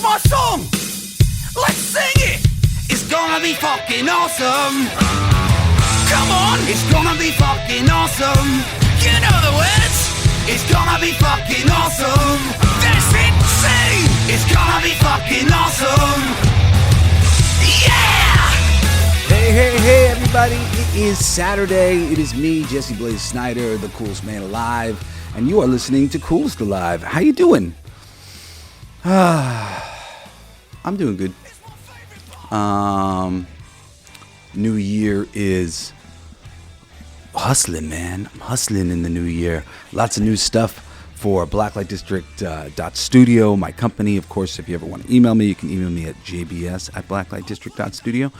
my song. Let's sing it. It's gonna be fucking awesome. Come on, it's gonna be fucking awesome. You know the words. It's gonna be fucking awesome. That's it, sing. It's gonna be fucking awesome. Yeah! Hey, everybody. It is Saturday. It is me, Jesse Blaze Snyder, the coolest man alive. And you are listening to Coolest Alive. How you doing? I'm doing good. New year is hustling, man. I'm hustling in the new year. Lots of new stuff for blacklightdistrict.studio, my company. Of course, if you ever want to email me, you can email me at jbs@blacklightdistrict.studio.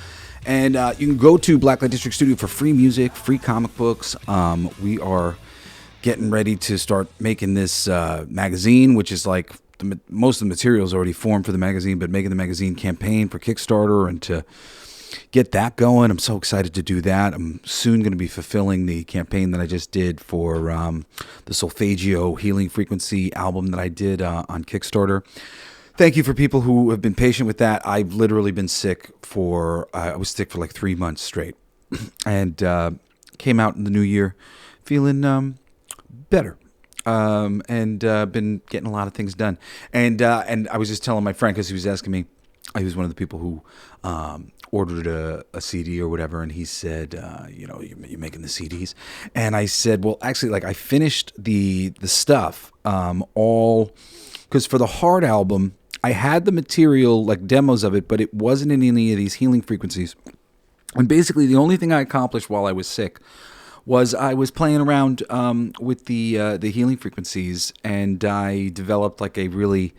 And you can go to Blacklight District Studio for free music, free comic books. We are getting ready to start making this magazine, which is like most of the material is already formed for the magazine, but making the magazine campaign for Kickstarter and to get that going. I'm so excited to do that. I'm soon going to be fulfilling the campaign that I just did for the Solfeggio Healing Frequency album that I did on Kickstarter. Thank you for people who have been patient with that. I've literally been sick I was sick for like 3 months straight and came out in the new year feeling better. And been getting a lot of things done. And I was just telling my friend, because he was asking me, he was one of the people who ordered a CD or whatever, and he said, you're making the CDs? And I said, well, actually, like I finished the stuff all, because for the hard album, I had the material, like demos of it, but it wasn't in any of these healing frequencies. And basically, the only thing I accomplished while I was sick was I was playing around with the healing frequencies, and I developed like a really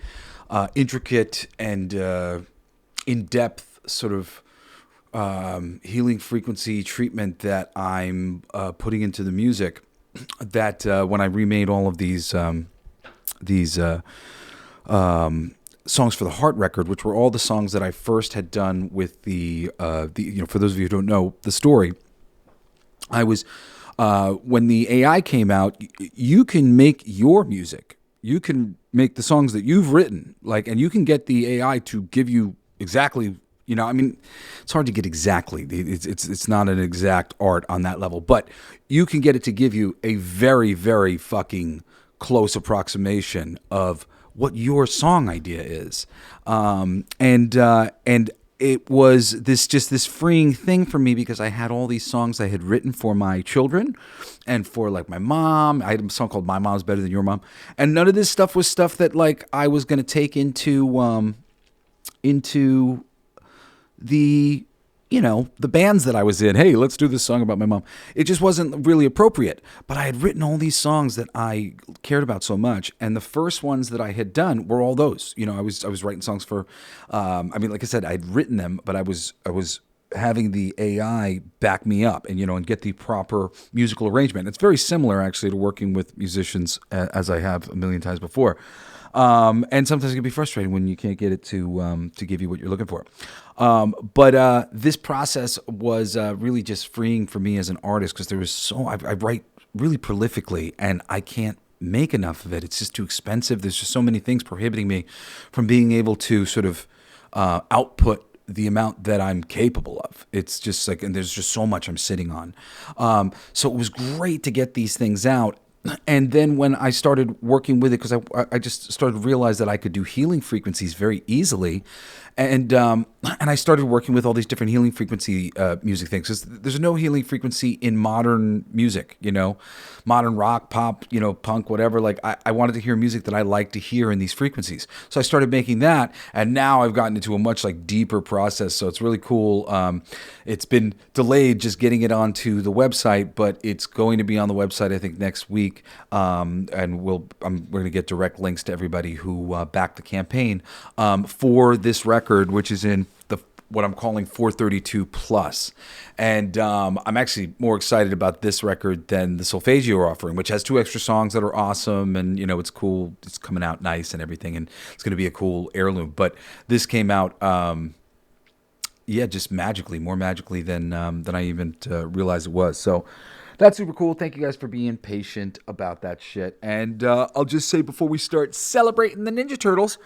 intricate and in-depth sort of healing frequency treatment that I'm putting into the music. That when I remade all of these songs for the Heart record, which were all the songs that I first had done with the for those of you who don't know the story, I was. When the AI came out, you can make your music. You can make the songs that you've written, and you can get the AI to give you exactly. It's hard to get exactly. It's not an exact art on that level, but you can get it to give you a very, very fucking close approximation of what your song idea is, and it was this freeing thing for me, because I had all these songs I had written for my children and for like my mom. I had a song called My Mom's Better Than Your Mom. And none of this stuff was stuff that like I was going to take into the the bands that I was in. Hey, let's do this song about my mom. It just wasn't really appropriate. But I had written all these songs that I cared about so much, and the first ones that I had done were all those. I was writing songs for. Like I said, I'd written them, but I was having the AI back me up and get the proper musical arrangement. It's very similar actually to working with musicians, as I have a million times before. And sometimes it can be frustrating when you can't get it to give you what you're looking for. But this process was really just freeing for me as an artist, because there was I write really prolifically, and I can't make enough of it. It's just too expensive. There's just so many things prohibiting me from being able to sort of output the amount that I'm capable of. It's just like, and there's just so much I'm sitting on. So it was great to get these things out. And then when I started working with it, because I just started to realize that I could do healing frequencies very easily, and I started working with all these different healing frequency music things. 'Cause there's no healing frequency in modern music, modern rock, pop, punk, whatever. Like I wanted to hear music that I like to hear in these frequencies. So I started making that, and now I've gotten into a much deeper process. So it's really cool. It's been delayed just getting it onto the website, but it's going to be on the website I think next week. And we're going to get direct links to everybody who backed the campaign for this record, which is in what I'm calling 432 plus. And I'm actually more excited about this record than the Solfeggio are offering, which has 2 extra songs that are awesome, and it's cool. It's coming out nice and everything, and it's going to be a cool heirloom. But this came out just more magically than I even realized it was. So that's super cool. Thank you guys for being patient about that shit. And I'll just say before we start celebrating the Ninja Turtles,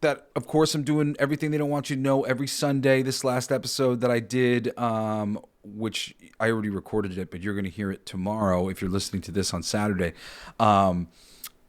that, of course, I'm doing Everything They Don't Want You to Know every Sunday. This last episode that I did, which I already recorded it, but you're going to hear it tomorrow if you're listening to this on Saturday.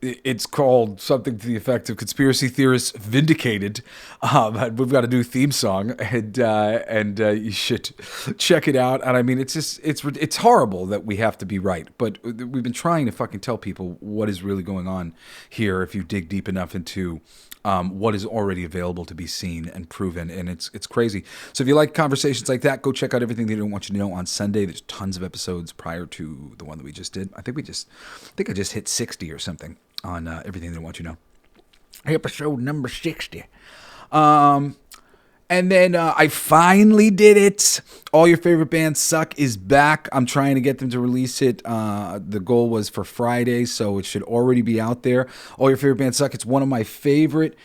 It's called something to the effect of "Conspiracy Theorists Vindicated." We've got a new theme song, and you should check it out. And I mean, it's horrible that we have to be right, but we've been trying to fucking tell people what is really going on here. If you dig deep enough into what is already available to be seen and proven, and it's crazy. So if you like conversations like that, go check out Everything They Don't Want You to Know on Sunday. There's tons of episodes prior to the one that we just did. I think I just hit 60 or something on Everything They Want You to Know. Episode number 60. And then I finally did it. All Your Favorite Bands Suck is back. I'm trying to get them to release it. The goal was for Friday, so it should already be out there. All Your Favorite Bands Suck. It's one of my favorite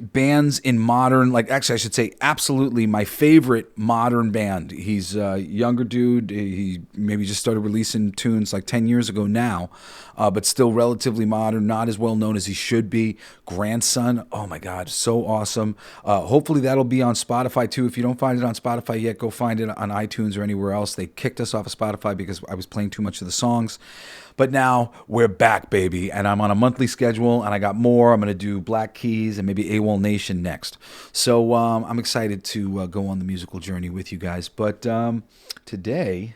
bands in modern, actually I should say absolutely my favorite modern band. He's a younger dude. He maybe just started releasing tunes 10 years ago now, but still relatively modern, not as well known as he should be. Grandson, oh my God, so awesome. Hopefully that'll be on Spotify too. If you don't find it on Spotify yet, go find it on iTunes or anywhere else. They kicked us off of Spotify because I was playing too much of the songs. But now we're back, baby, and I'm on a monthly schedule, and I got more. I'm going to do Black Keys and maybe AWOL Nation next. So I'm excited to go on the musical journey with you guys. But today,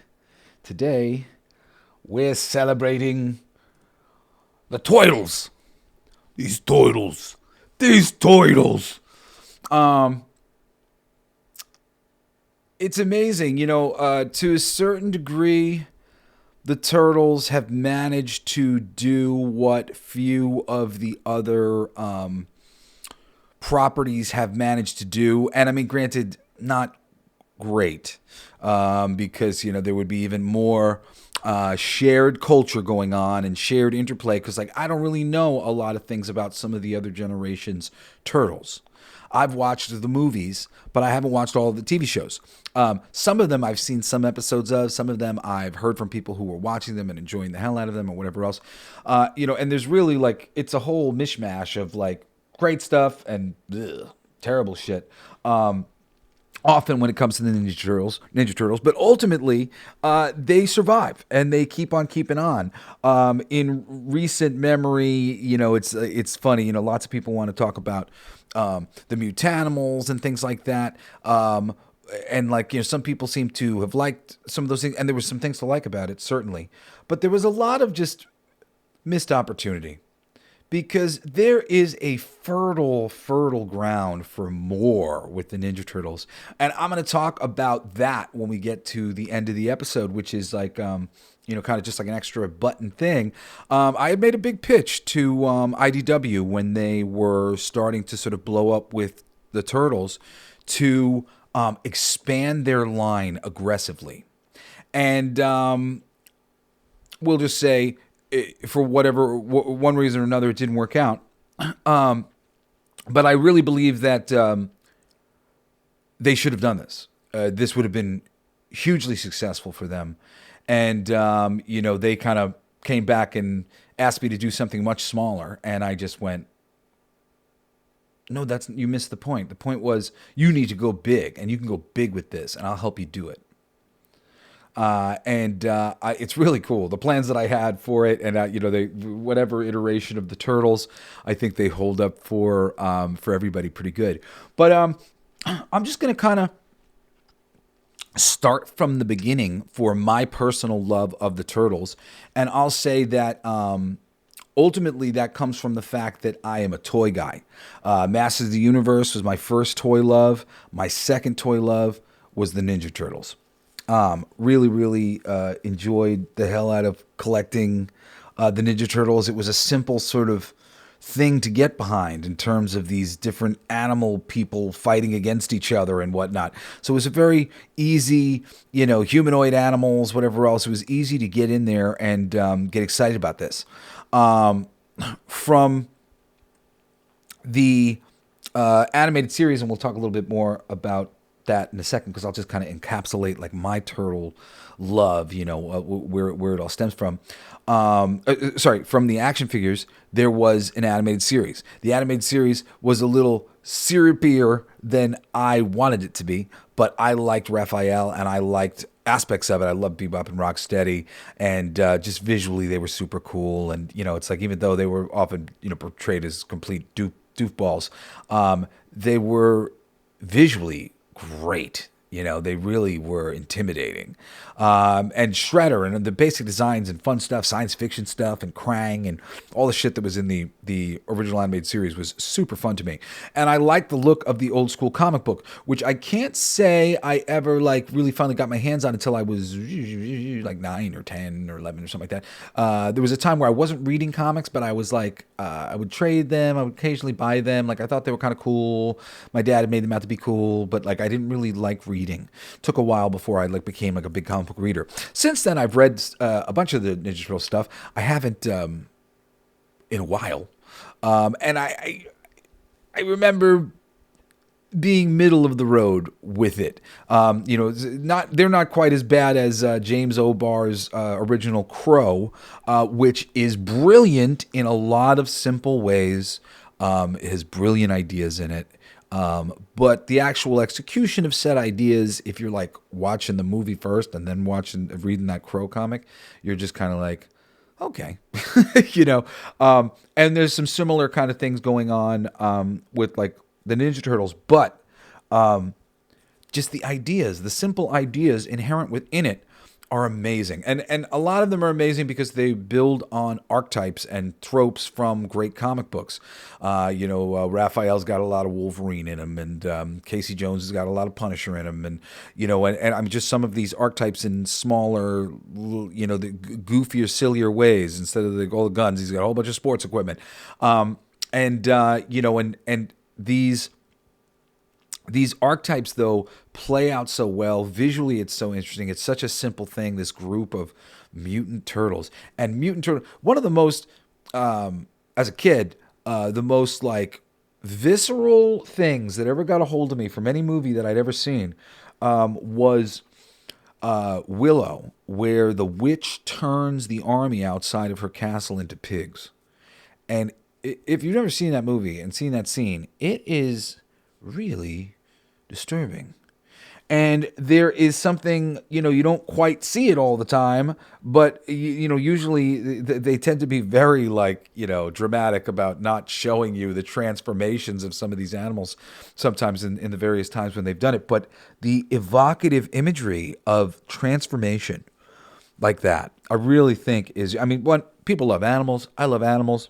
we're celebrating the Toidles. These Toidles. It's amazing, to a certain degree. The Turtles have managed to do what few of the other properties have managed to do. And I mean, granted, not great, because, there would be even more shared culture going on and shared interplay. Because, I don't really know a lot of things about some of the other generation's Turtles. I've watched the movies, but I haven't watched all of the TV shows. Some of them I've seen some episodes of. Some of them I've heard from people who were watching them and enjoying the hell out of them or whatever else. And there's really it's a whole mishmash of great stuff and terrible shit. Often when it comes to the Ninja Turtles, but ultimately they survive and they keep on keeping on. In recent memory, it's funny. Lots of people want to talk about the Mutanimals and things like that. And some people seem to have liked some of those things, and there were some things to like about it, certainly. But there was a lot of just missed opportunity. Because there is a fertile ground for more with the Ninja Turtles. And I'm going to talk about that when we get to the end of the episode, which is kind of just like an extra button thing. I had made a big pitch to IDW when they were starting to sort of blow up with the Turtles to expand their line aggressively. And we'll just say, for one reason or another, it didn't work out. But I really believe that they should have done this. This would have been hugely successful for them. And, they kind of came back and asked me to do something much smaller. And I just went, no, you missed the point. The point was you need to go big, and you can go big with this, and I'll help you do it. It's really cool. The plans that I had for it, and whatever iteration of the Turtles, I think they hold up for everybody pretty good. But I'm just gonna kind of start from the beginning for my personal love of the Turtles, and I'll say that ultimately that comes from the fact that I am a toy guy. Masters of the Universe was my first toy love. My second toy love was the Ninja Turtles. Really enjoyed the hell out of collecting the Ninja Turtles. It was a simple sort of thing to get behind in terms of these different animal people fighting against each other and whatnot. So it was a very easy, humanoid animals, whatever else. It was easy to get in there and get excited about this. From the animated series, and we'll talk a little bit more about that in a second because I'll just kind of encapsulate like my turtle love, where it all stems from. Sorry, from the action figures, there was an animated series. The animated series was a little syrupier than I wanted it to be, but I liked Raphael and I liked aspects of it. I loved Bebop and Rocksteady, and just visually they were super cool. And it's like even though they were often portrayed as complete doofballs, they were visually great. They really were intimidating. And Shredder and the basic designs and fun stuff, science fiction stuff and Krang and all the shit that was in the original animated series was super fun to me. And I liked the look of the old school comic book, which I can't say I ever like really finally got my hands on until I was like 9 or 10 or 11 or something like that. There was a time where I wasn't reading comics, but I was like, I would trade them. I would occasionally buy them. Like I thought they were kind of cool. My dad had made them out to be cool, but like I didn't really like reading. Took a while before I like became like a big comic book reader. Since then, I've read a bunch of the Ninja Turtle stuff. I haven't in a while, and I remember being middle of the road with it. They're not quite as bad as James O'Barr's original Crow, which is brilliant in a lot of simple ways. It has brilliant ideas in it. But the actual execution of said ideas, if you're like watching the movie first and then reading that Crow comic, you're just kind of like, okay, and there's some similar kind of things going on, with like the Ninja Turtles, but, just the ideas, the simple ideas inherent within it are amazing. And a lot of them are amazing because they build on archetypes and tropes from great comic books. Raphael's got a lot of Wolverine in him, and Casey Jones has got a lot of Punisher in him, and I'm just some of these archetypes in smaller, the goofier, sillier ways. Instead of all the guns, he's got a whole bunch of sports equipment, and these archetypes, though, play out so well. Visually, it's so interesting. It's such a simple thing, this group of mutant turtles. And mutant turtle, one of the most, as a kid, the most, like, visceral things that ever got a hold of me from any movie that I'd ever seen was Willow, where the witch turns the army outside of her castle into pigs. And if you've never seen that movie and seen that scene, it is really disturbing. And there is something, you don't quite see it all the time, but, usually they tend to be very, like, dramatic about not showing you the transformations of some of these animals sometimes in the various times when they've done it. But the evocative imagery of transformation like that, I really think people love animals. I love animals.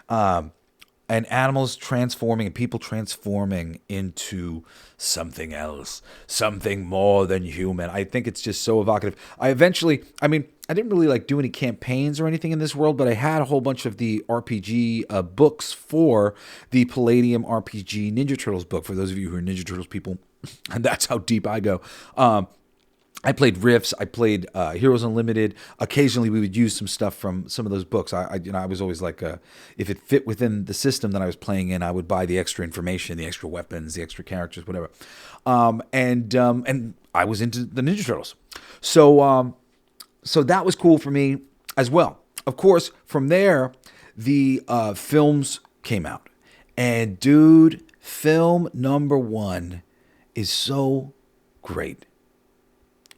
And animals transforming and people transforming into something else, something more than human. I think it's just so evocative. I didn't really like do any campaigns or anything in this world, but I had a whole bunch of the RPG books for the Palladium RPG Ninja Turtles book, for those of you who are Ninja Turtles people, and that's how deep I go. I played Riffs. I played Heroes Unlimited. Occasionally, we would use some stuff from some of those books. I was always like, if it fit within the system that I was playing in, I would buy the extra information, the extra weapons, the extra characters, whatever. And I was into the Ninja Turtles, so that was cool for me as well. Of course, from there, the films came out, and dude, film number 1 is so great.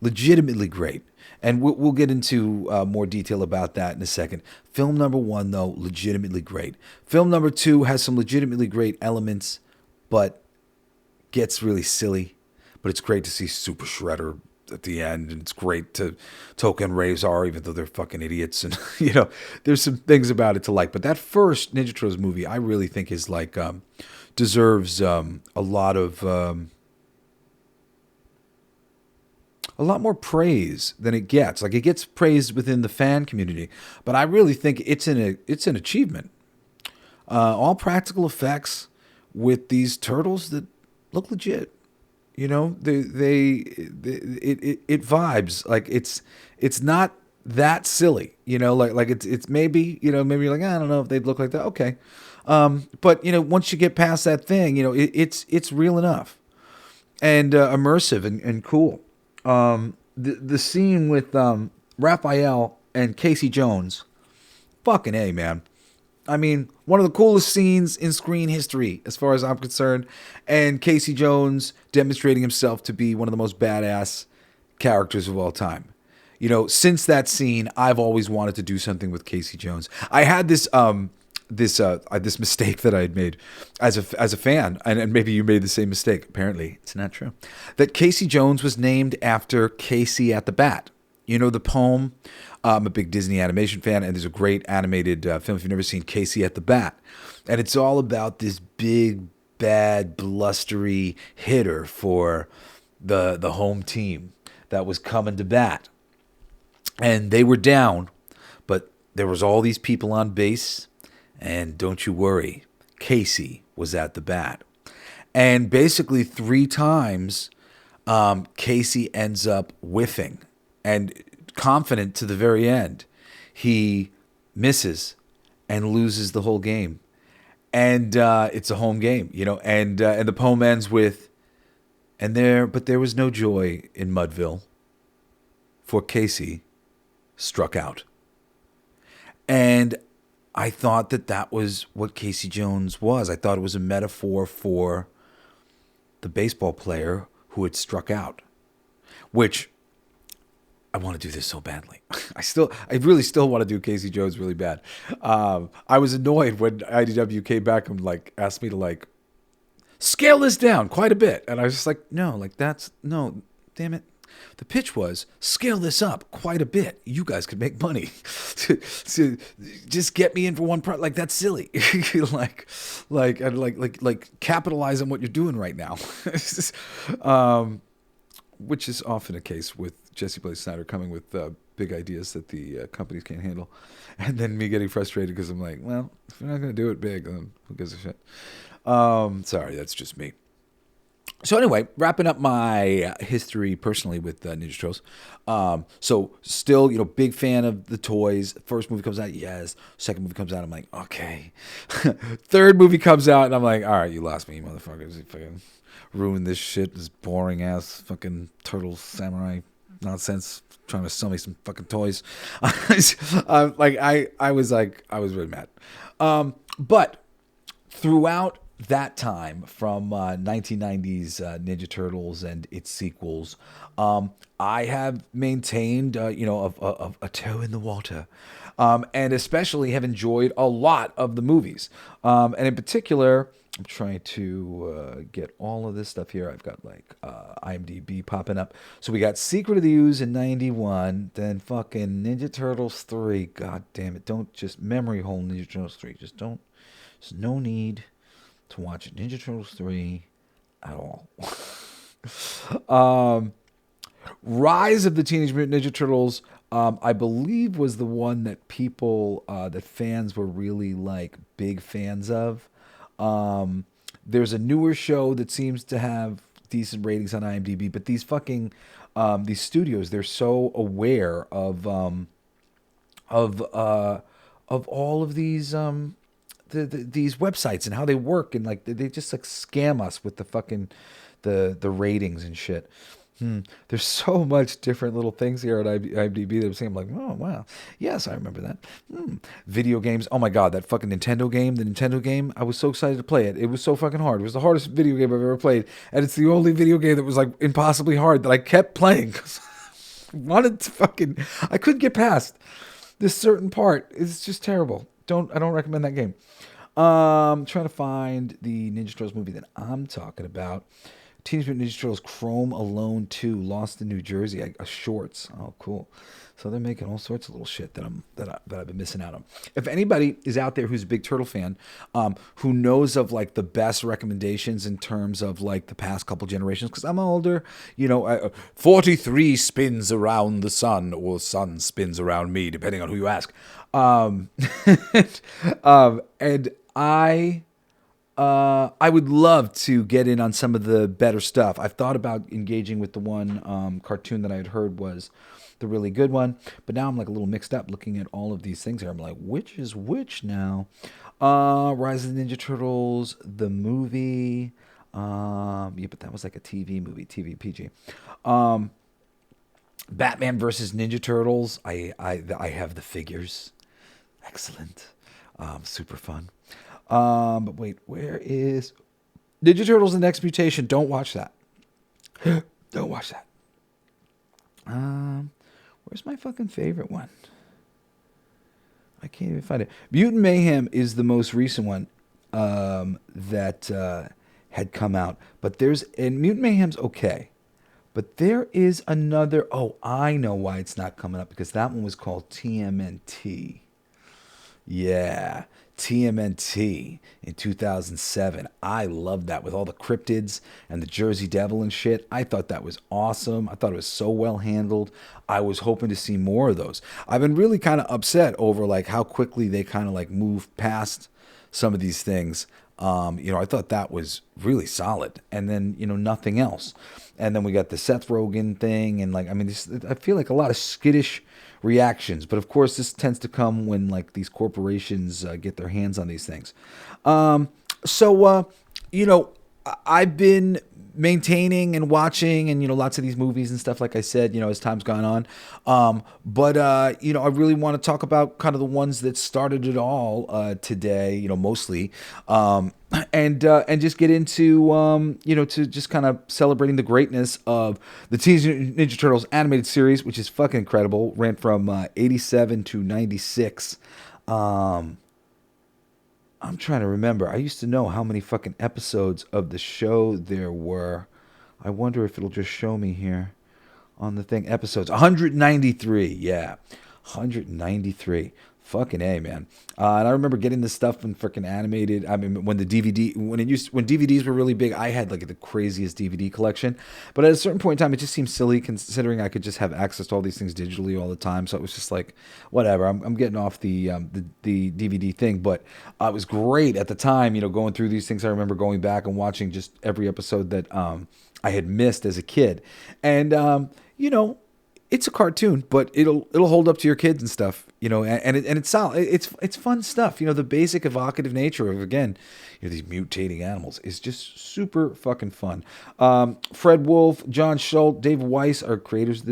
Legitimately great. And we'll get into more detail about that in a second. Film number 1, though, legitimately great. Film number 2 has some legitimately great elements, but gets really silly. But it's great to see Super Shredder at the end, and it's great to Toka and Razor, even though they're fucking idiots. And, there's some things about it to like. But that first Ninja Turtles movie, I really think is like, deserves a lot more praise than it gets. Like, it gets praised within the fan community, but I really think it's an achievement. All practical effects with these turtles that look legit. It vibes like it's not that silly. Like it's maybe maybe you're like, I don't know if they'd look like that. Okay, but once you get past that thing, it's real enough. and immersive and cool. The scene with Raphael and Casey Jones, fucking A, man. I mean, one of the coolest scenes in screen history, as far as I'm concerned. And Casey Jones demonstrating himself to be one of the most badass characters of all time. You know, since that scene, I've always wanted to do something with Casey Jones. I had this this mistake that I had made as a fan, and maybe you made the same mistake. Apparently, it's not true. That Casey Jones was named after Casey at the Bat. You know the poem. I'm a big Disney animation fan, and there's a great animated film if you've never seen, Casey at the Bat, and it's all about this big, bad, blustery hitter for the home team that was coming to bat, and they were down, but there was all these people on base, and don't you worry, Casey was at the bat, and basically 3 times, Casey ends up whiffing, and confident to the very end, he misses and loses the whole game, and it's a home game, you know. And the poem ends with, but there was no joy in Mudville, for Casey struck out. And I thought that was what Casey Jones was. I thought it was a metaphor for the baseball player who had struck out, which I want to do this so badly. I really still want to do Casey Jones really bad. I was annoyed when IDW came back and asked me to scale this down quite a bit, and I was just like, no, damn it. The pitch was scale this up quite a bit. You guys could make money. So just get me in for one part. That's silly. Capitalize on what you're doing right now. Which is often a case with Jesse Blaze Snyder coming with big ideas that the companies can't handle. And then me getting frustrated because I'm like, well, if you're not going to do it big, then who gives a shit? Sorry, that's just me. So anyway, wrapping up my history personally with Ninja Turtles. So still, big fan of the toys. First movie comes out, yes. Second movie comes out, I'm like, okay. Third movie comes out, and I'm like, all right, you lost me, you motherfuckers. You fucking ruined this shit, this boring ass fucking turtle samurai nonsense, trying to sell me some fucking toys. I was really mad. But throughout that time, from 1990s Ninja Turtles and its sequels, I have maintained a toe in the water, and especially have enjoyed a lot of the movies, and in particular, I'm trying to get all of this stuff here. I've got IMDb popping up. So we got Secret of the Ooze in 91, then fucking Ninja Turtles 3. God damn it. Don't just memory hole Ninja Turtles 3. There's no need to watch Ninja Turtles 3 at all. Rise of the Teenage Mutant Ninja Turtles, I believe was the one that that fans were really big fans of. There's a newer show that seems to have decent ratings on IMDb, but these fucking these studios, they're so aware of all of these these websites and how they work, and they just scam us with the fucking the ratings and shit. There's so much different little things here at IMDb that I'm saying, I'm like, oh, wow. Yes, I remember that. Video games. Oh, my God, that fucking Nintendo game. I was so excited to play it. It was so fucking hard. It was the hardest video game I've ever played. And it's the only video game that was impossibly hard that I kept playing because I couldn't get past this certain part. It's just terrible. I don't recommend that game. Trying to find the Ninja Turtles movie that I'm talking about. Teenage Mutant Ninja Turtles Chrome Alone 2, Lost in New Jersey, shorts. Oh, cool. So they're making all sorts of little shit that I've been missing out on. If anybody is out there who's a big Turtle fan, who knows of the best recommendations in terms of the past couple generations, because I'm older, 43 spins around the sun, or sun spins around me, depending on who you ask. And I would love to get in on some of the better stuff. I've thought about engaging with the one cartoon that I had heard was the really good one, but now I'm a little mixed up looking at all of these things here. I'm like, which is which now? Rise of the Ninja Turtles, the movie, Yeah, but that was like a TV movie, TV PG. Batman versus Ninja Turtles. I have the figures. Excellent. Super fun. But wait, where is Ninja Turtles: The Next Mutation? Don't watch that. Don't watch that. Where's my fucking favorite one? I can't even find it. Mutant Mayhem is the most recent one that had come out. But and Mutant Mayhem's okay. But there is another. Oh, I know why it's not coming up, because that one was called TMNT. Yeah, TMNT in 2007. I loved that with all the cryptids and the Jersey Devil and shit. I thought that was awesome. I thought it was so well handled. I was hoping to see more of those. I've been really kind of upset over like how quickly they kind of like move past some of these things. I thought that was really solid, and then nothing else. And then we got the Seth Rogen thing, and I feel like a lot of skittish reactions. But of course, this tends to come when like these corporations get their hands on these things. I've been maintaining and watching, and lots of these movies and stuff, like I said, as time's gone on. But I really want to talk about kind of the ones that started it all today, mostly, and just get into to just kind of celebrating the greatness of the Teenage Ninja Turtles animated series, which is fucking incredible. Ran from 87 to 96. I'm trying to remember. I used to know how many fucking episodes of the show there were. I wonder if it'll just show me here on the thing. Episodes 193. Yeah, 193. Fucking A, man. And I remember getting this stuff in freaking animated. I mean, when DVDs were really big, I had like the craziest DVD collection. But at a certain point in time, it just seemed silly considering I could just have access to all these things digitally all the time. So it was just like, whatever. I'm getting off the DVD thing, but it was great at the time. Going through these things. I remember going back and watching just every episode that I had missed as a kid, and it's a cartoon, but it'll hold up to your kids and stuff, and it's solid. It's fun stuff. The basic evocative nature of, again, these mutating animals is just super fucking fun. Fred Wolf, John Schultz, Dave Weiss are creators of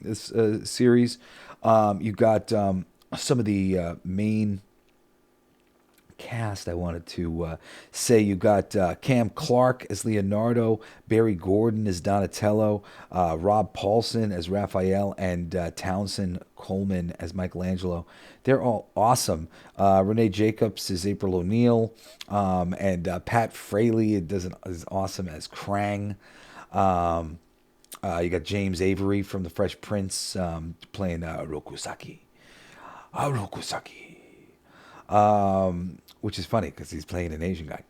this series. You got some of the main cast. I wanted to say you got Cam Clark as Leonardo, Barry Gordon as Donatello, Rob Paulson as Raphael, and Townsend Coleman as Michelangelo. They're all awesome. Renee Jacobs is April O'Neil, and Pat Fraley is awesome as Krang. You got James Avery from The Fresh Prince playing Rokusaki. Rokusaki. Which is funny because he's playing an Asian guy.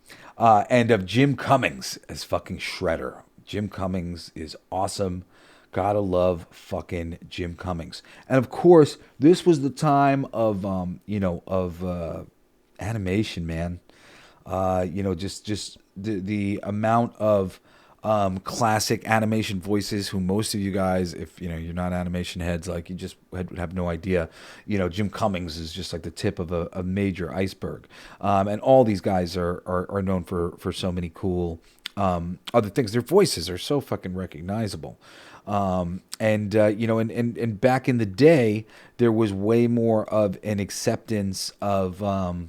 And of Jim Cummings as fucking Shredder. Jim Cummings is awesome. Gotta love fucking Jim Cummings. And of course, this was the time of animation, man. Just the amount of classic animation voices who most of you guys, if you're not animation heads, like you just would have no idea. Jim Cummings is just like the tip of a major iceberg, and all these guys are known for so many cool other things. Their voices are so fucking recognizable. And back in the day, there was way more of an acceptance of that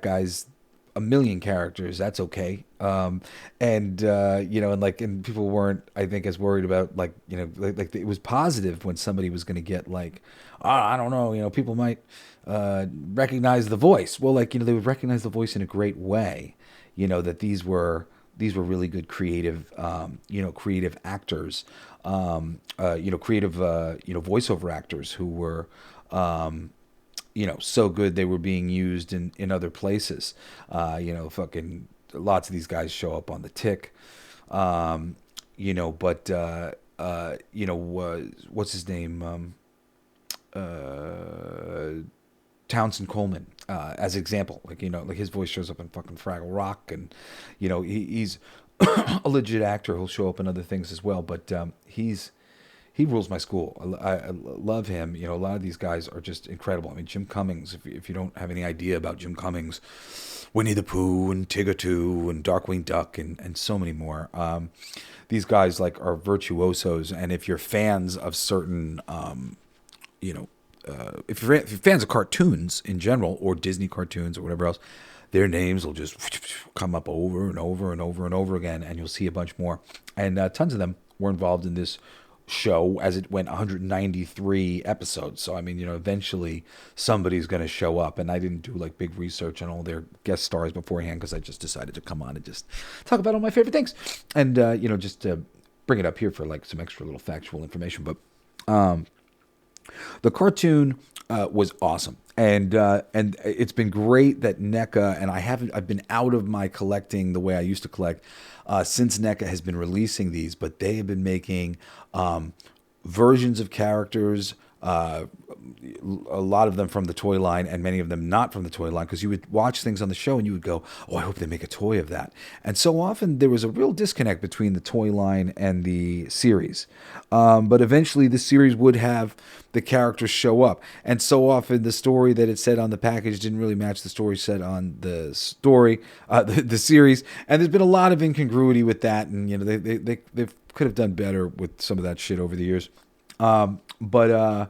guy's a million characters. That's okay. And people weren't, I think, as worried about like it was positive when somebody was going to get like, I don't know, people might recognize the voice. Well, they would recognize the voice in a great way. That these were really good creative, creative actors, creative, voiceover actors who were, so good they were being used in other places. Fucking lots of these guys show up on the Tick. What's his name? Townsend Coleman, as an example. Like his voice shows up in fucking Fraggle Rock, and he's a legit actor who'll show up in other things as well. But he's he rules my school. I love him. You know, a lot of these guys are just incredible. I mean, Jim Cummings. If you don't have any idea about Jim Cummings, Winnie the Pooh and Tigger 2 and Darkwing Duck and so many more. These guys like are virtuosos, and if you're fans of certain, you know, if you're fans of cartoons in general or Disney cartoons or whatever else, their names will just come up over and over and over and over again, and you'll see a bunch more. And tons of them were involved in this show as it went 193 episodes. So I mean, you know, eventually somebody's going to show up, and I didn't do like big research on all their guest stars beforehand because I just decided to come on and just talk about all my favorite things, and you know, just to bring it up here for like some extra little factual information. But the cartoon was awesome, and it's been great that NECA, and I've been out of my collecting the way I used to collect since NECA has been releasing these, but they have been making versions of characters, a lot of them from the toy line and many of them not from the toy line, because you would watch things on the show and you would go, oh, I hope they make a toy of that. And so often there was a real disconnect between the toy line and the series. But eventually the series would have the characters show up. And so often the story that it said on the package didn't really match the story said on the series. And there's been a lot of incongruity with that. And, you know, they could have done better with some of that shit over the years. But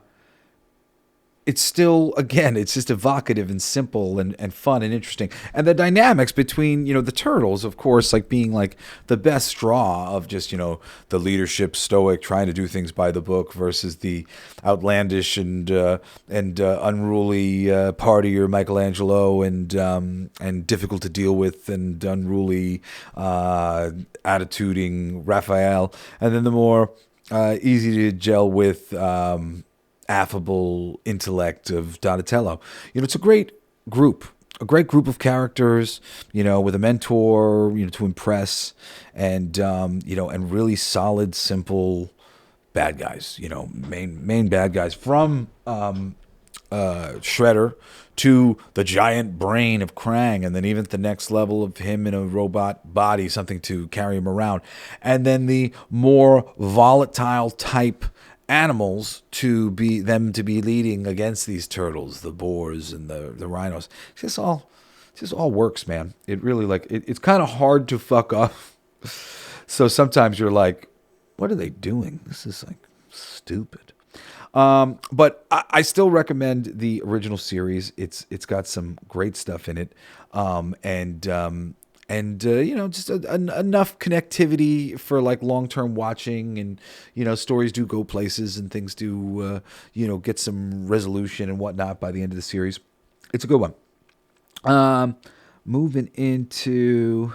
it's still, again, it's just evocative and simple and fun and interesting. And the dynamics between, you know, the turtles, of course, like being like the best straw of just, you know, the leadership stoic trying to do things by the book versus the outlandish and unruly partier Michelangelo and difficult to deal with and unruly attituding Raphael. And then the more easy to gel with affable intellect of Donatello. You know, it's a great group of characters, you know, with a mentor, you know, to impress, and you know, and really solid, simple bad guys, you know, main bad guys, from Shredder to the giant brain of Krang, and then even the next level of him in a robot body, something to carry him around, and then the more volatile type animals to be leading against these turtles, the boars and the rhinos. It just all works, man. It really, like, it's kind of hard to fuck up. So sometimes you're like, what are they doing? This is like stupid. But I still recommend the original series. It's got some great stuff in it. And you know, just enough connectivity for like long-term watching, and you know, stories do go places and things do you know, get some resolution and whatnot by the end of the series. It's a good one. Moving into,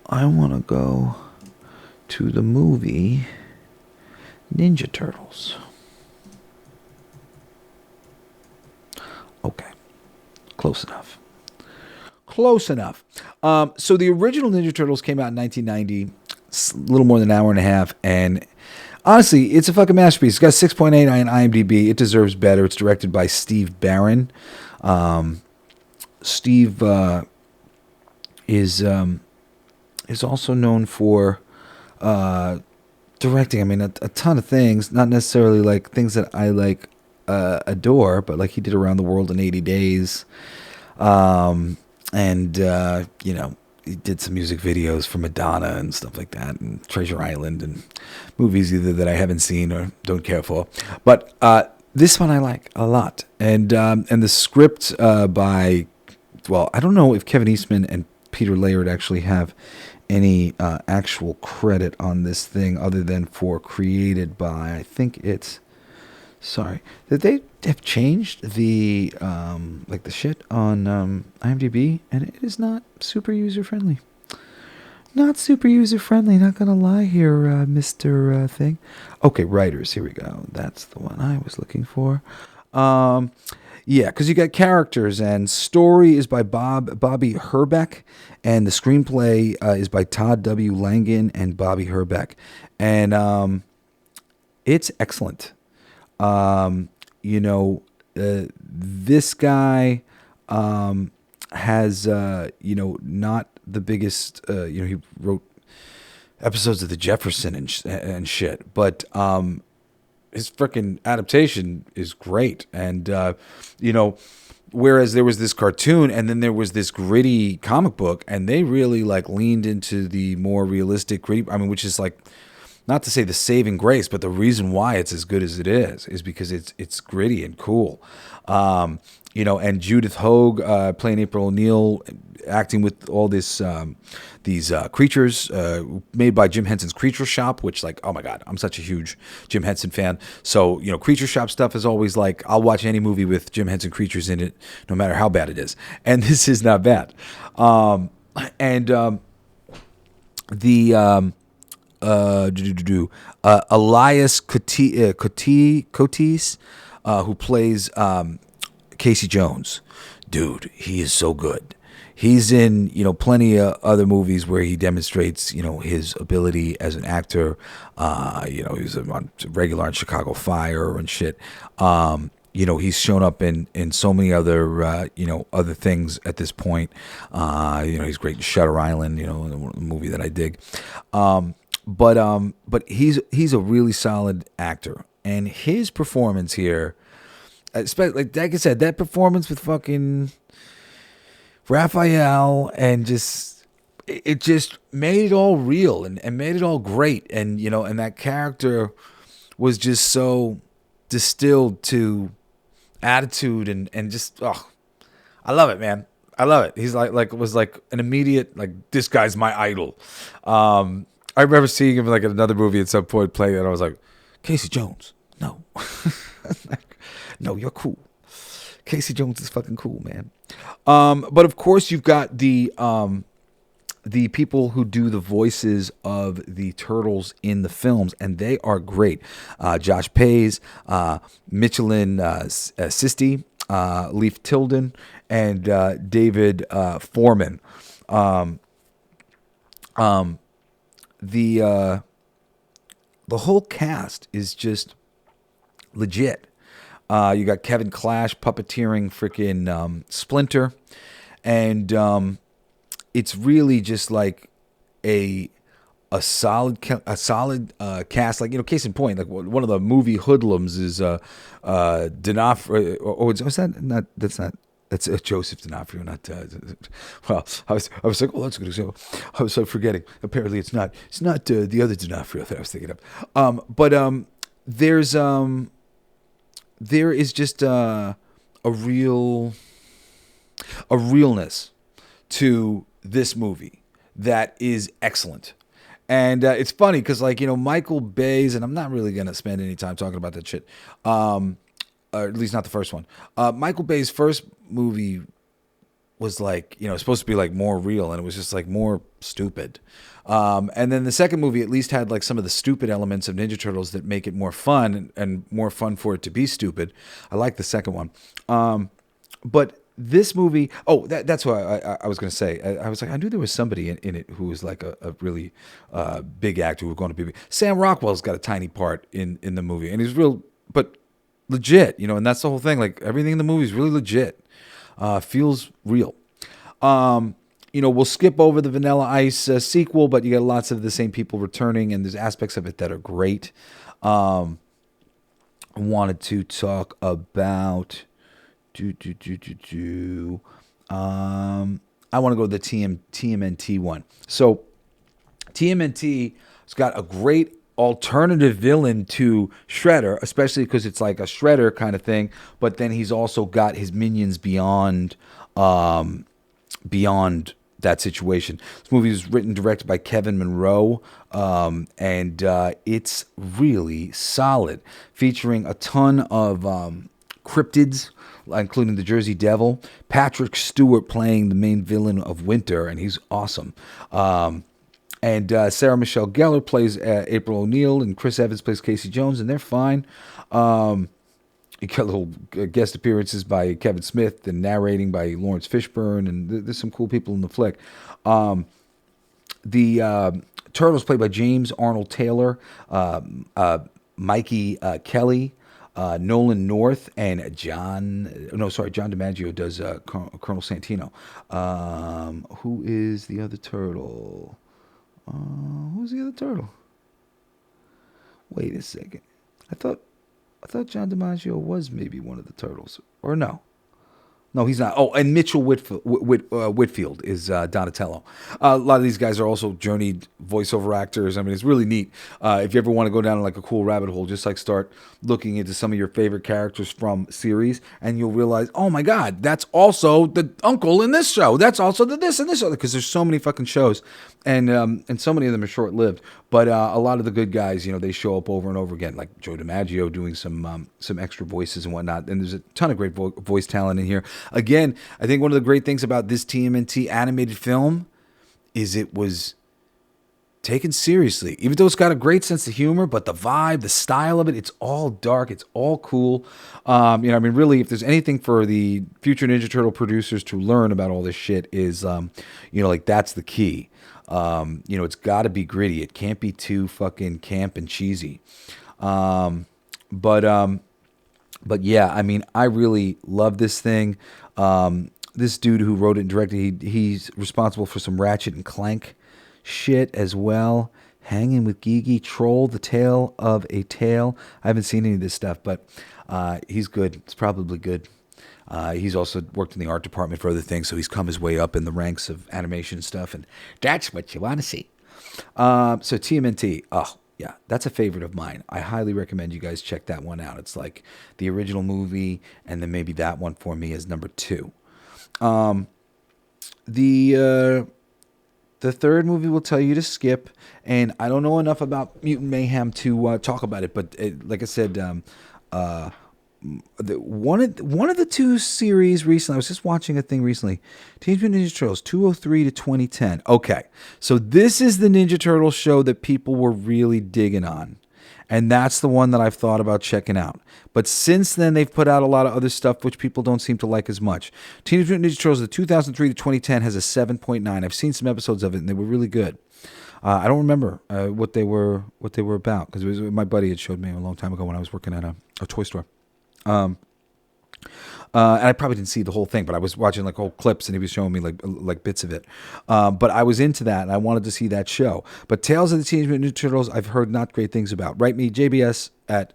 I want to go to the movie Ninja Turtles. Okay, close enough. So the original Ninja Turtles came out in 1990, a little more than an hour and a half, and honestly, it's a fucking masterpiece. It's got 6.8 on IMDb. It deserves better. It's directed by Steve Barron. Steve is also known for directing. I mean, a ton of things, not necessarily like things that I like adore, but like he did Around the World in 80 Days. And, you know, he did some music videos for Madonna and stuff like that, and Treasure Island, and movies either that I haven't seen or don't care for. But this one I like a lot. And the script by, well, I don't know if Kevin Eastman and Peter Laird actually have any actual credit on this thing other than for created by, I think it's, sorry, did they have changed the like the shit on IMDb, and it is not super user friendly. Not gonna lie here, Mr. Thing. Okay, writers, here we go. That's the one I was looking for. Yeah, because you got characters, and story is by Bobby Herbeck, and the screenplay is by Todd W. Langen and Bobby Herbeck, and it's excellent. You know, this guy has, you know, not the biggest, you know, he wrote episodes of the Jefferson and shit. But his freaking adaptation is great, and you know, whereas there was this cartoon and then there was this gritty comic book, and they really like leaned into the more realistic gritty. I mean, which is like, not to say the saving grace, but the reason why it's as good as it is because it's gritty and cool. You know, and Judith Hogue playing April O'Neil, acting with all these creatures made by Jim Henson's Creature Shop, which, like, oh my God, I'm such a huge Jim Henson fan. So, you know, Creature Shop stuff is always like, I'll watch any movie with Jim Henson creatures in it, no matter how bad it is. And this is not bad. Elias Cotis, who plays Casey Jones, dude, he is so good. He's in, you know, plenty of other movies where he demonstrates, you know, his ability as an actor. You know, he was regular on Chicago Fire and shit. You know, he's shown up in so many other, you know, other things at this point. You know, he's great in Shutter Island, you know, the movie that I dig. But he's a really solid actor, and his performance here, especially like I said, that performance with fucking Raphael, and it just made it all real and made it all great, and you know, and that character was just so distilled to attitude and just I love it, man. I love it. He's like was like an immediate, like, this guy's my idol. I remember seeing him like in another movie at some point playing, and I was like, Casey Jones, no. Like, no, you're cool. Casey Jones is fucking cool, man. But of course you've got the people who do the voices of the turtles in the films, and they are great. Josh Pays, Michelin Sisti, Leif Tilden, and David Foreman. The whole cast is just legit. You got Kevin Clash puppeteering freaking Splinter, and it's really just like a solid cast. Like, you know, case in point, like one of the movie hoodlums is D'Onofrio. Was that not? That's not. That's Joseph D'Onofrio, not. Well, I was like, oh, that's a good example. I was forgetting. Apparently, it's not. It's not the other D'Onofrio that I was thinking of. But there is just a realness to this movie that is excellent. And it's funny because, like, you know, Michael Bay's, and I'm not really going to spend any time talking about that shit, or at least not the first one. Michael Bay's first movie was like, you know, supposed to be like more real, and it was just like more stupid. And then the second movie at least had like some of the stupid elements of Ninja Turtles that make it more fun and more fun for it to be stupid. I like the second one. But this movie, that's what I was going to say. I was like, I knew there was somebody in it who was like a really big actor who was going to be. Sam Rockwell's got a tiny part in the movie, and he's real, but legit, you know, and that's the whole thing. Like, everything in the movie is really legit. Feels real. You know, we'll skip over the Vanilla Ice sequel, but you got lots of the same people returning, and there's aspects of it that are great. I wanted to talk about. I want to go to the TMNT one. So TMNT has got a great alternative villain to Shredder, especially because it's like a Shredder kind of thing, but then he's also got his minions beyond that situation. This movie was written and directed by Kevin Monroe, and it's really solid, featuring a ton of cryptids, including the Jersey Devil. Patrick Stewart playing the main villain of Winter, and he's awesome. And Sarah Michelle Gellar plays April O'Neil, and Chris Evans plays Casey Jones, and they're fine. You got little guest appearances by Kevin Smith and narrating by Lawrence Fishburne, and there's some cool people in the flick. The Turtles played by James Arnold Taylor, Mikey Kelly, Nolan North, and John DiMaggio does Colonel Santino. Who is the other turtle? Who's the other turtle? Wait a second. I thought John DiMaggio was maybe one of the turtles, or no? No, he's not. Oh, and Mitchell Whitfield is Donatello. A lot of these guys are also journeyed voiceover actors. I mean, it's really neat. If you ever want to go down like a cool rabbit hole, just like start looking into some of your favorite characters from series, and you'll realize, oh my God, that's also the uncle in this show. That's also the this and this other. Because there's so many fucking shows, and so many of them are short lived. But a lot of the good guys, they show up over and over again, like Joe DiMaggio doing some extra voices and whatnot. And there's a ton of great voice talent in here. Again, I think one of the great things about this TMNT animated film is it was taken seriously. Even though it's got a great sense of humor, but the vibe, the style of it, it's all dark, it's all cool. Really, if there's anything for the future Ninja Turtle producers to learn about all this shit is, that's the key. It's got to be gritty. It can't be too fucking camp and cheesy. But yeah, I mean, I really love this thing. This dude who wrote it and directed, he's responsible for some Ratchet and Clank shit as well. Hanging with Gigi, Troll, The Tale of a Tale. I haven't seen any of this stuff, but he's good. It's probably good. He's also worked in the art department for other things, so he's come his way up in the ranks of animation stuff, and that's what you want to see. So TMNT, oh yeah, that's a favorite of mine. I highly recommend you guys check that one out. It's like the original movie, and then maybe that one for me is number 2. The third movie will tell you to skip, and I don't know enough about Mutant Mayhem to talk about it. But like I said, one of the two series recently, I was just watching a thing recently, Teenage Mutant Ninja Turtles 203 to 2010. Okay, so this is the Ninja Turtle show that people were really digging on. And that's the one that I've thought about checking out. But since then, they've put out a lot of other stuff which people don't seem to like as much. Teenage Mutant Ninja Turtles, the 2003 to 2010, has a 7.9. I've seen some episodes of it, and they were really good. I don't remember what they were about, because it was my buddy had showed me a long time ago when I was working at a toy store. And I probably didn't see the whole thing, but I was watching like whole clips, and he was showing me like bits of it. But I was into that, and I wanted to see that show. But Tales of the Teenage Mutant Ninja Turtles, I've heard not great things about. Write me JBS at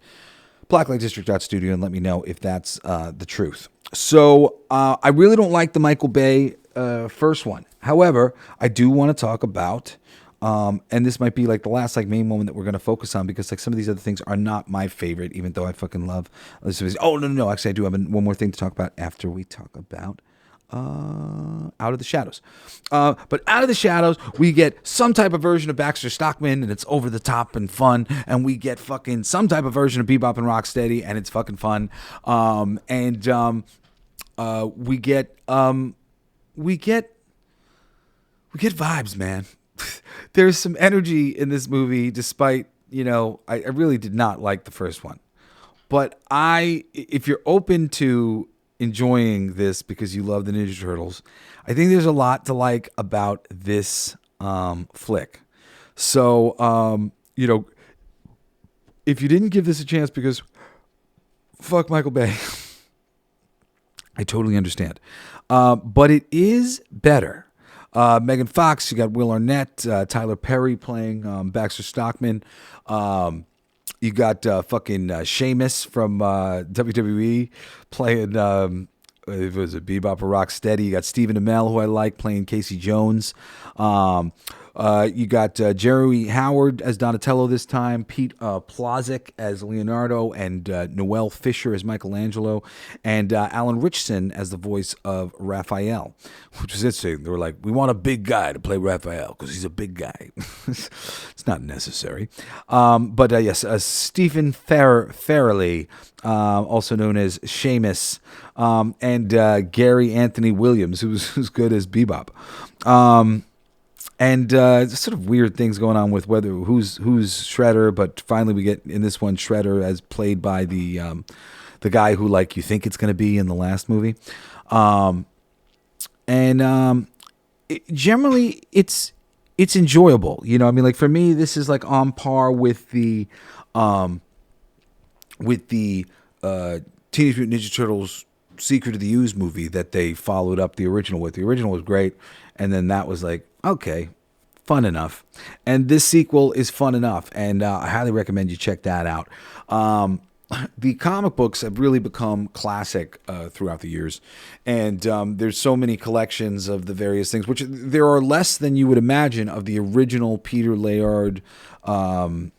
blacklightdistrict.studio and let me know if that's the truth. So I really don't like the Michael Bay first one. However, I do want to talk about. And this might be like the last main moment that we're going to focus on, because some of these other things are not my favorite, even though I fucking love. Oh no! Actually, I do have one more thing to talk about after we talk about Out of the Shadows. But Out of the Shadows, we get some type of version of Baxter Stockman, and it's over the top and fun. And we get fucking some type of version of Bebop and Rocksteady, and it's fucking fun. We get vibes, man. There's some energy in this movie, despite, I really did not like the first one. But if you're open to enjoying this because you love the Ninja Turtles, I think there's a lot to like about this flick. So, if you didn't give this a chance because fuck Michael Bay, I totally understand. But it is better. Megan Fox, you got Will Arnett, Tyler Perry playing Baxter Stockman. You got fucking Sheamus from WWE playing, it was a Bebop or Rocksteady. You got Stephen Amell, who I like, playing Casey Jones. You got Jerry Howard as Donatello this time, Pete Plazik as Leonardo, and Noel Fisher as Michelangelo, and Alan Richson as the voice of Raphael, which was interesting. They were like, we want a big guy to play Raphael because he's a big guy. It's not necessary. But yes, Stephen Farrelly, also known as Sheamus, and Gary Anthony Williams, who's good as Bebop. And sort of weird things going on with who's Shredder, but finally we get in this one Shredder as played by the guy who you think it's going to be in the last movie. Generally it's enjoyable. For me, this is on par with the Teenage Mutant Ninja Turtles Secret of the Ooze movie that they followed up the original with. The original was great, and then that was okay, fun enough. And this sequel is fun enough. And I highly recommend you check that out. The comic books have really become classic throughout the years. And there's so many collections of the various things, which there are less than you would imagine of the original Peter Laird and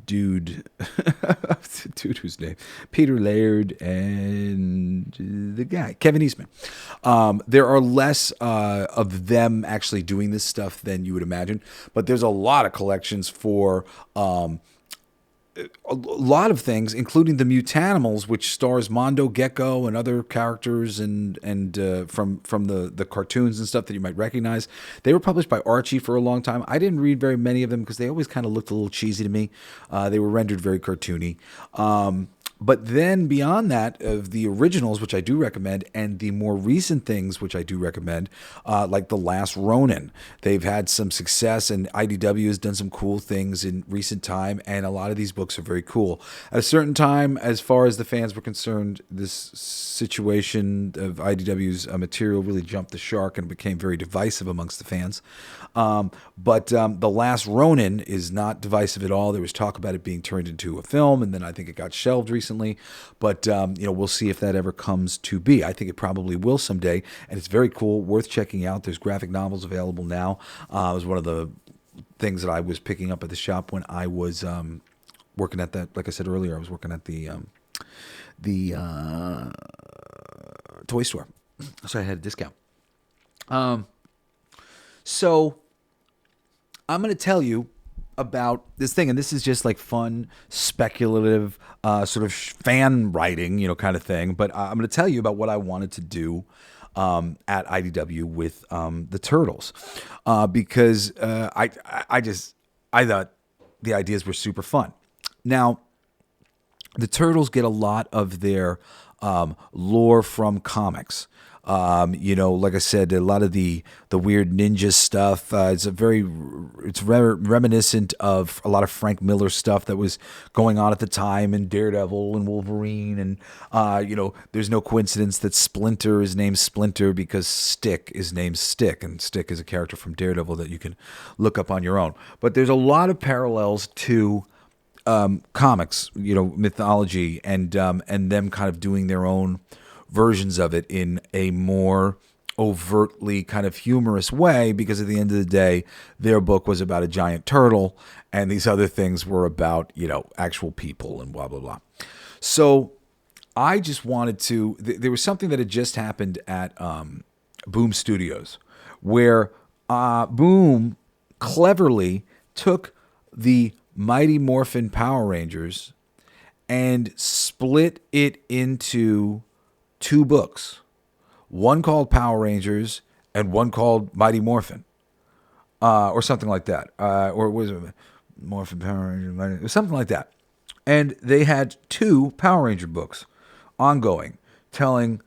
dude whose name Peter Laird and the guy Kevin Eastman. There are less of them actually doing this stuff than you would imagine, but there's a lot of collections for a lot of things, including the Mutanimals, which stars Mondo Gecko and other characters and from the cartoons and stuff that you might recognize. They were published by Archie for a long time. I didn't read very many of them because they always kind of looked a little cheesy to me. They were rendered very cartoony. But then beyond that, of the originals, which I do recommend, and the more recent things, which I do recommend, like The Last Ronin. They've had some success, and IDW has done some cool things in recent time, and a lot of these books are very cool. At a certain time, as far as the fans were concerned, this situation of IDW's material really jumped the shark and became very divisive amongst the fans. But The Last Ronin is not divisive at all. There was talk about it being turned into a film, and then I think it got shelved recently. But we'll see if that ever comes to be. I think it probably will someday, and it's very cool, worth checking out. There's graphic novels available now. It was one of the things that I was picking up at the shop when I was working at that. Like I said earlier, I was working at the toy store, so I had a discount. So I'm going to tell you about this thing, and this is just like fun, speculative, sort of fan writing, kind of thing. But I'm going to tell you about what I wanted to do at IDW with the Turtles, because I thought the ideas were super fun. Now, the Turtles get a lot of their lore from comics. Like I said, a lot of the weird ninja stuff. It's reminiscent of a lot of Frank Miller stuff that was going on at the time, and Daredevil and Wolverine, and there's no coincidence that Splinter is named Splinter because Stick is named Stick, and Stick is a character from Daredevil that you can look up on your own. But there's a lot of parallels to comics, mythology, and them kind of doing their own versions of it in a more overtly kind of humorous way, because at the end of the day, their book was about a giant turtle, and these other things were about, actual people and blah, blah, blah. So I just wanted to, there was something that had just happened at Boom Studios, where Boom cleverly took the Mighty Morphin Power Rangers and split it into two books, one called Power Rangers and one called Mighty Morphin, or something like that, or was it Morphin Power Ranger, something like that. And they had two Power Ranger books ongoing, telling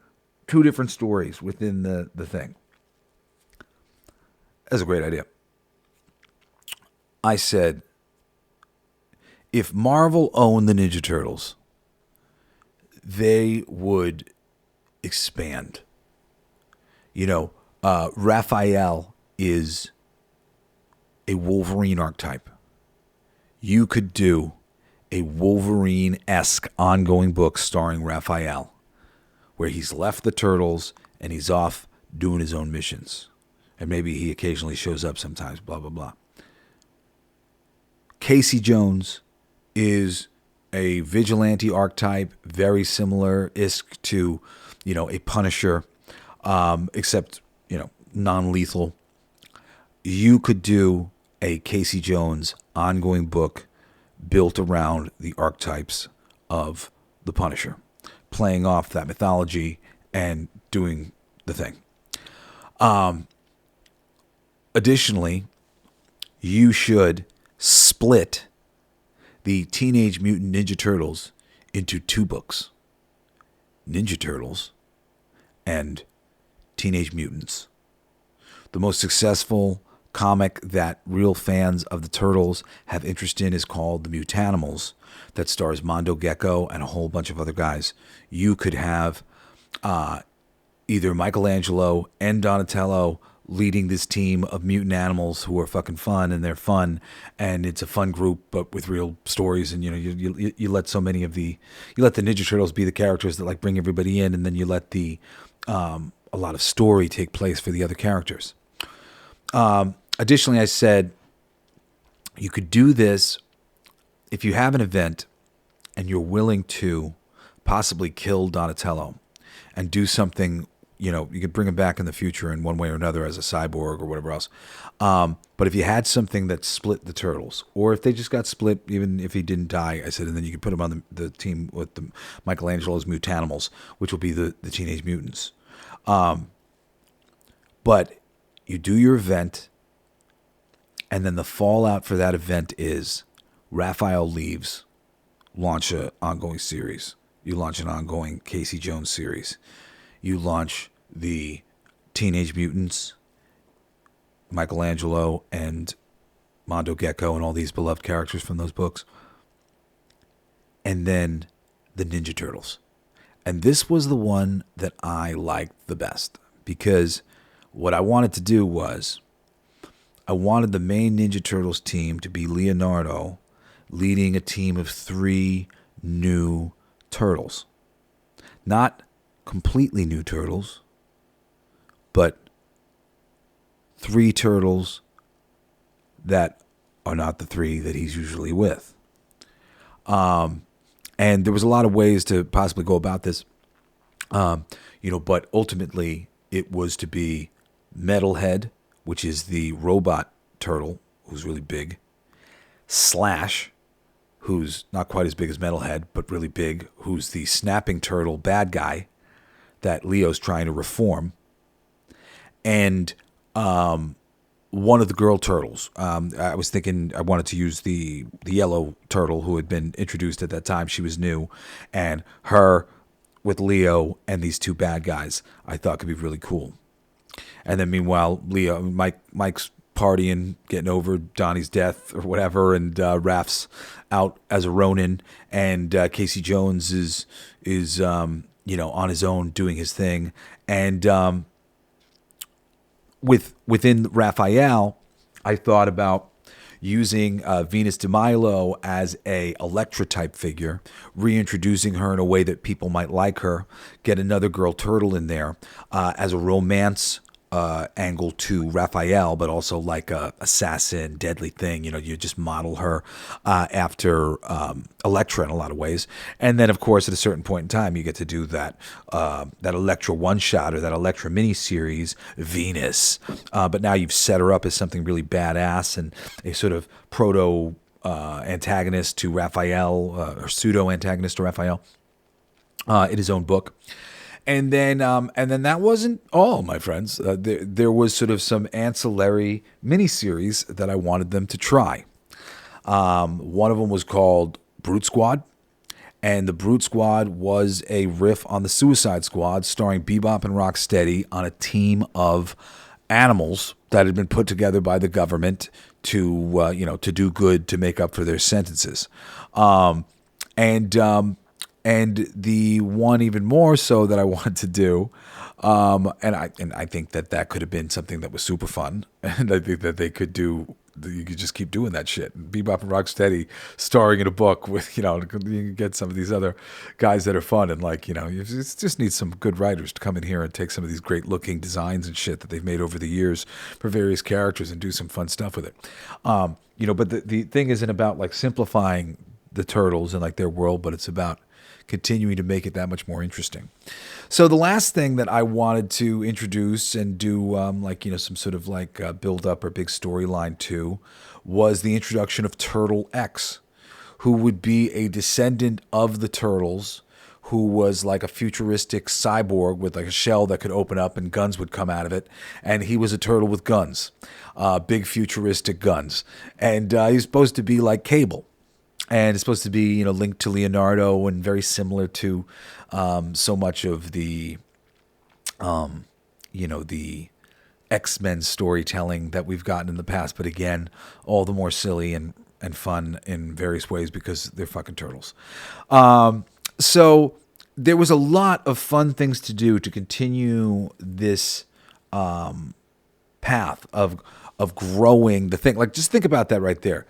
two different stories within the thing. That's a great idea. I said, if Marvel owned the Ninja Turtles, they would expand. Raphael is a Wolverine archetype. You could do a Wolverine-esque ongoing book starring Raphael, where he's left the Turtles and he's off doing his own missions. And maybe he occasionally shows up sometimes, blah, blah, blah. Casey Jones is a vigilante archetype, very similar-isk to, a Punisher, except, non-lethal. You could do a Casey Jones ongoing book built around the archetypes of the Punisher, playing off that mythology and doing the thing. Additionally, you should split the Teenage Mutant Ninja Turtles into two books, Ninja Turtles and Teenage Mutants. The most successful comic that real fans of the Turtles have interest in is called The Mutanimals, that stars Mondo Gecko and a whole bunch of other guys. You could have, either Michelangelo and Donatello leading this team of mutant animals who are fucking fun, and they're fun, and it's a fun group, but with real stories. And you let so many of the Ninja Turtles be the characters that like bring everybody in, and then you let the a lot of story take place for the other characters. Additionally, I said you could do this if you have an event and you're willing to possibly kill Donatello and do something. You could bring him back in the future in one way or another as a cyborg or whatever else. But if you had something that split the Turtles, or if they just got split, even if he didn't die, I said, and then you could put him on the team with the Michelangelo's Mutanimals, which will be the Teenage Mutants. But you do your event, and then the fallout for that event is Raphael leaves, launch an ongoing series. You launch an ongoing Casey Jones series. You launch the Teenage Mutants, Michelangelo and Mondo Gecko and all these beloved characters from those books. And then the Ninja Turtles. And this was the one that I liked the best, because what I wanted to do was I wanted the main Ninja Turtles team to be Leonardo leading a team of 3 new turtles. Not completely new turtles, but 3 turtles that are not the 3 that he's usually with. And there was a lot of ways to possibly go about this, but ultimately it was to be Metalhead, which is the robot turtle, who's really big, Slash, who's not quite as big as Metalhead, but really big, who's the snapping turtle bad guy that Leo's trying to reform, and one of the girl turtles. I was thinking I wanted to use the yellow turtle who had been introduced at that time. She was new, and her with Leo and these 2 bad guys I thought could be really cool. And then meanwhile, Mike's partying, getting over Donnie's death or whatever, and Raph's out as a Ronin, and Casey Jones is on his own doing his thing. And within Raphael, I thought about using Venus de Milo as a Elektra type figure, reintroducing her in a way that people might like her, get another girl turtle in there as a romance angle to Raphael, but also like a assassin, deadly thing. You just model her after Elektra in a lot of ways. And then, of course, at a certain point in time, you get to do that Elektra one-shot or that Elektra mini-series, Venus. But now you've set her up as something really badass and a sort of proto antagonist to Raphael, or pseudo-antagonist to Raphael in his own book. And then that wasn't all, my friends. There was sort of some ancillary miniseries that I wanted them to try. One of them was called Brute Squad, and the Brute Squad was a riff on the Suicide Squad, starring Bebop and Rocksteady on a team of animals that had been put together by the government to do good, to make up for their sentences. And the one even more so that I wanted to do, and I think that could have been something that was super fun, and I think that they could do. You could just keep doing that shit. Bebop and Rocksteady starring in a book with, you can get some of these other guys that are fun, and you just need some good writers to come in here and take some of these great looking designs and shit that they've made over the years for various characters and do some fun stuff with it. But the thing isn't about like simplifying the turtles and like their world, but it's about continuing to make it that much more interesting. So the last thing that I wanted to introduce and do some sort of build up or big storyline to was the introduction of Turtle X, who would be a descendant of the Turtles, who was like a futuristic cyborg with like a shell that could open up and guns would come out of it. And he was a turtle with guns, big futuristic guns. And he's supposed to be like Cable. And it's supposed to be, linked to Leonardo and very similar to so much of the, the X-Men storytelling that we've gotten in the past. But again, all the more silly and fun in various ways because they're fucking turtles. So there was a lot of fun things to do to continue this path of growing the thing. Like, just think about that right there.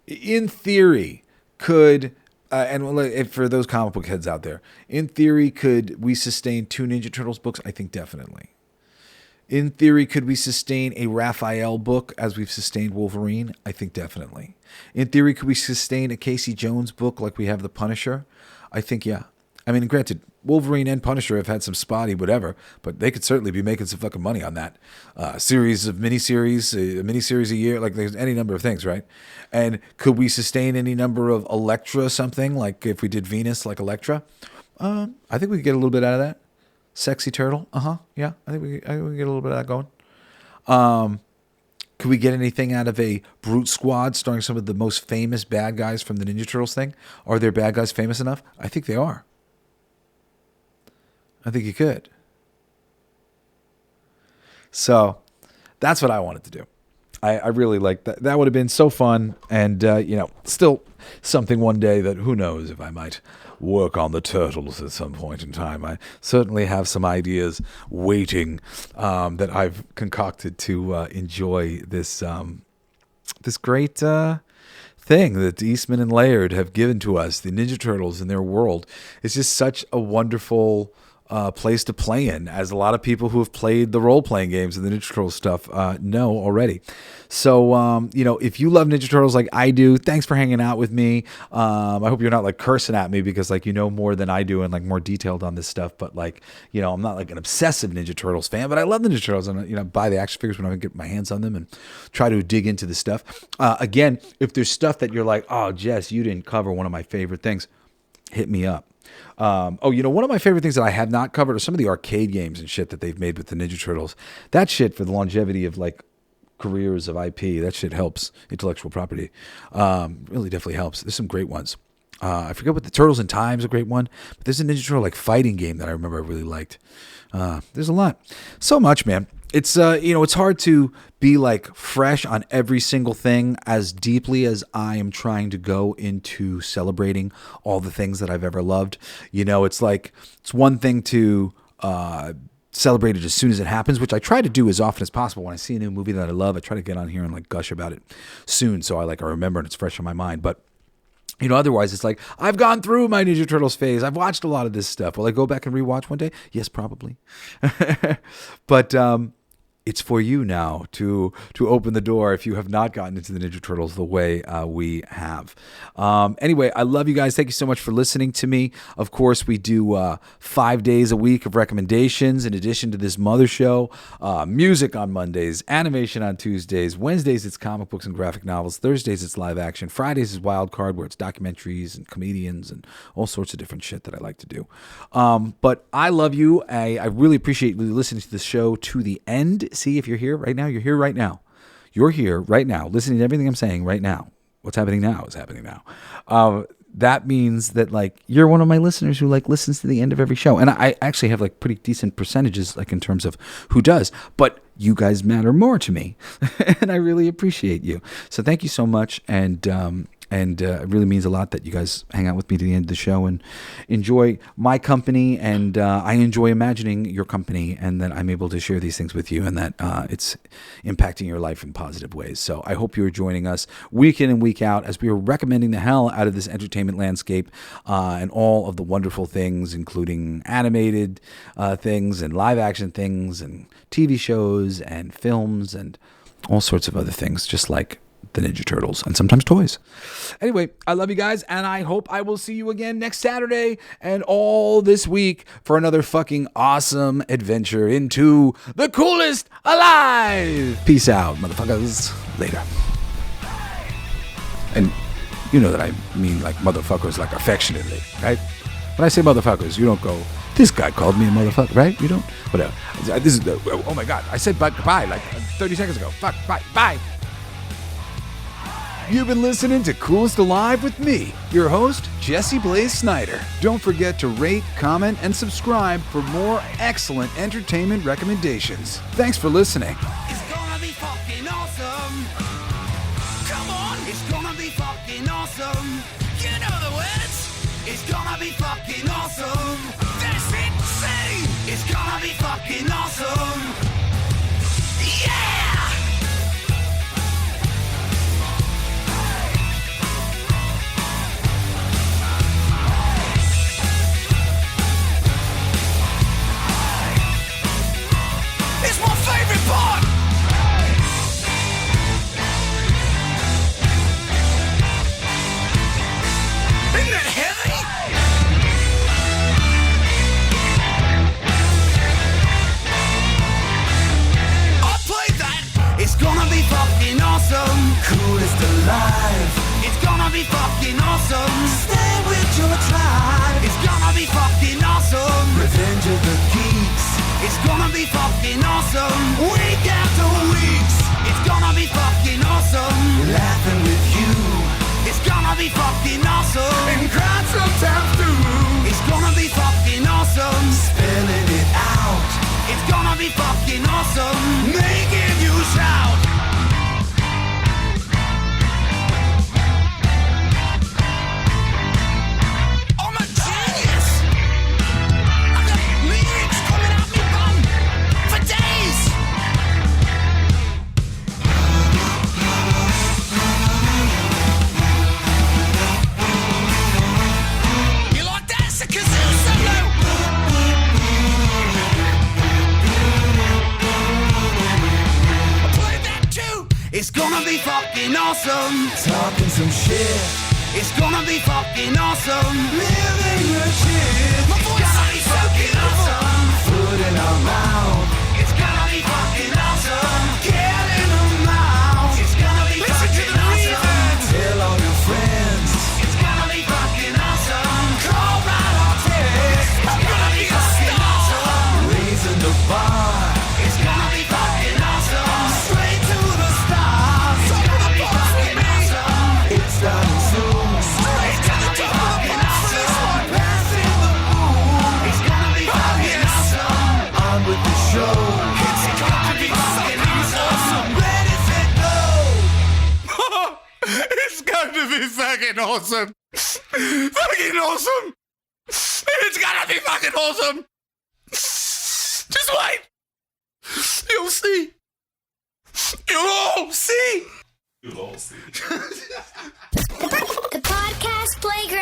In theory, could and for those comic book heads out there, in theory, could we sustain 2 Ninja Turtles books? I think definitely. In theory, could we sustain a Raphael book as we've sustained Wolverine? I think definitely. In theory, could we sustain a Casey Jones book like we have The Punisher? I think, yeah. I mean, granted, Wolverine and Punisher have had some spotty whatever, but they could certainly be making some fucking money on that. Series of miniseries, a miniseries a year, like there's any number of things, right? And could we sustain any number of Elektra something, like if we did Venus like Elektra? I think we could get a little bit out of that. Sexy Turtle, yeah, I think we get a little bit of that going. Could we get anything out of a Brute Squad starring some of the most famous bad guys from the Ninja Turtles thing? Are their bad guys famous enough? I think they are. I think you could. So that's what I wanted to do. I really like that. That would have been so fun. And, still something one day that who knows if I might work on the Turtles at some point in time. I certainly have some ideas waiting that I've concocted to enjoy this this great thing that Eastman and Laird have given to us, the Ninja Turtles and their world. It's just such a wonderful place to play in, as a lot of people who have played the role-playing games and the Ninja Turtles stuff know already. So, if you love Ninja Turtles like I do, thanks for hanging out with me. I hope you're not like cursing at me because like more than I do and like more detailed on this stuff. But like, I'm not like an obsessive Ninja Turtles fan, but I love the Ninja Turtles and buy the action figures when I get my hands on them and try to dig into the stuff. Again, if there's stuff that you're like, oh, Jess, you didn't cover one of my favorite things, hit me up. One of my favorite things that I have not covered are some of the arcade games and shit that they've made with the Ninja Turtles. That shit, for the longevity of like careers of IP, that shit helps. Intellectual property really definitely helps. There's some great ones. I forget what the Turtles in Time's a great one, but there's a Ninja Turtle like fighting game that I remember I really liked. There's a lot, so much, man. It's it's hard to be like fresh on every single thing as deeply as I am trying to go into celebrating all the things that I've ever loved. It's like, it's one thing to celebrate it as soon as it happens, which I try to do as often as possible. When I see a new movie that I love, I try to get on here and like gush about it soon, so I remember and it's fresh in my mind. But otherwise it's like, I've gone through my Ninja Turtles phase. I've watched a lot of this stuff. Will I go back and rewatch one day? Yes, probably. But it's for you now to open the door if you have not gotten into the Ninja Turtles the way we have. Anyway, I love you guys. Thank you so much for listening to me. Of course, we do 5 days a week of recommendations in addition to this mother show. Music on Mondays, animation on Tuesdays. Wednesdays, it's comic books and graphic novels. Thursdays, it's live action. Fridays is Wild Card, where it's documentaries and comedians and all sorts of different shit that I like to do. But I love you. I really appreciate you listening to the show to the end. See, if you're here right now, you're here right now. You're here right now, listening to everything I'm saying right now. What's happening now is happening now. That means that like you're one of my listeners who like listens to the end of every show. And I actually have like pretty decent percentages like in terms of who does. But you guys matter more to me. And I really appreciate you. So thank you so much. And it really means a lot that you guys hang out with me to the end of the show and enjoy my company. And I enjoy imagining your company and that I'm able to share these things with you and that it's impacting your life in positive ways. So I hope you're joining us week in and week out as we are recommending the hell out of this entertainment landscape and all of the wonderful things, including animated things and live action things and TV shows and films and all sorts of other things, just like the Ninja Turtles, and sometimes toys. Anyway, I love you guys, and I hope I will see you again next Saturday and all this week for another fucking awesome adventure into the coolest alive. Peace out, motherfuckers. Later. And you know that I mean like motherfuckers like affectionately, right? When I say motherfuckers, you don't go, this guy called me a motherfucker, right? You don't? Whatever. This is oh my God. I said bye like 30 seconds ago. Fuck, bye. You've been listening to Coolest Alive with me, your host, Jesse Blaze Snyder. Don't forget to rate, comment, and subscribe for more excellent entertainment recommendations. Thanks for listening. It's gonna be fucking awesome. Come on, it's gonna be fucking awesome. You know the words. It's gonna be fucking awesome. It's gonna be fucking awesome. Yeah! It's my favorite part. Isn't it heavy? I played that. It's gonna be fucking awesome. Coolest alive. It's gonna be fucking awesome. Stay with your tribe. It's gonna be fucking awesome. Revenge of the Geeks. It's gonna be fucking awesome. Week after weeks. It's gonna be fucking awesome. Laughing with you. It's gonna be fucking awesome. And crying sometimes too. It's gonna be fucking awesome. Spelling it out. It's gonna be fucking awesome. Making you shout. I'm a genius. I got lyrics coming out me bum for days. You like that? It's a kazoo solo. I played that too. It's gonna be fucking awesome. Talking some shit. It's gonna be fucking awesome. Living your shit. My voice is fucking awesome. Food in our mouth. It's gonna be fucking awesome. Get in the mouth. It's gonna be fucking awesome. Tell all your friends. It's gonna be fucking awesome. Call right or text. It's gonna be fucking awesome. Raising the bar. It's gonna be fucking awesome. Straight to the stars. It's gonna be fucking awesome. It's starting soon. Straight to the top of the awesome. Passing the moon. It's gonna be fucking awesome. On with the show. It's gonna be fucking awesome. Ready, set, go. It's going to be fucking awesome. Fucking awesome. It's gonna be fucking awesome. Just wait. You'll see. You'll all see. The podcast playground.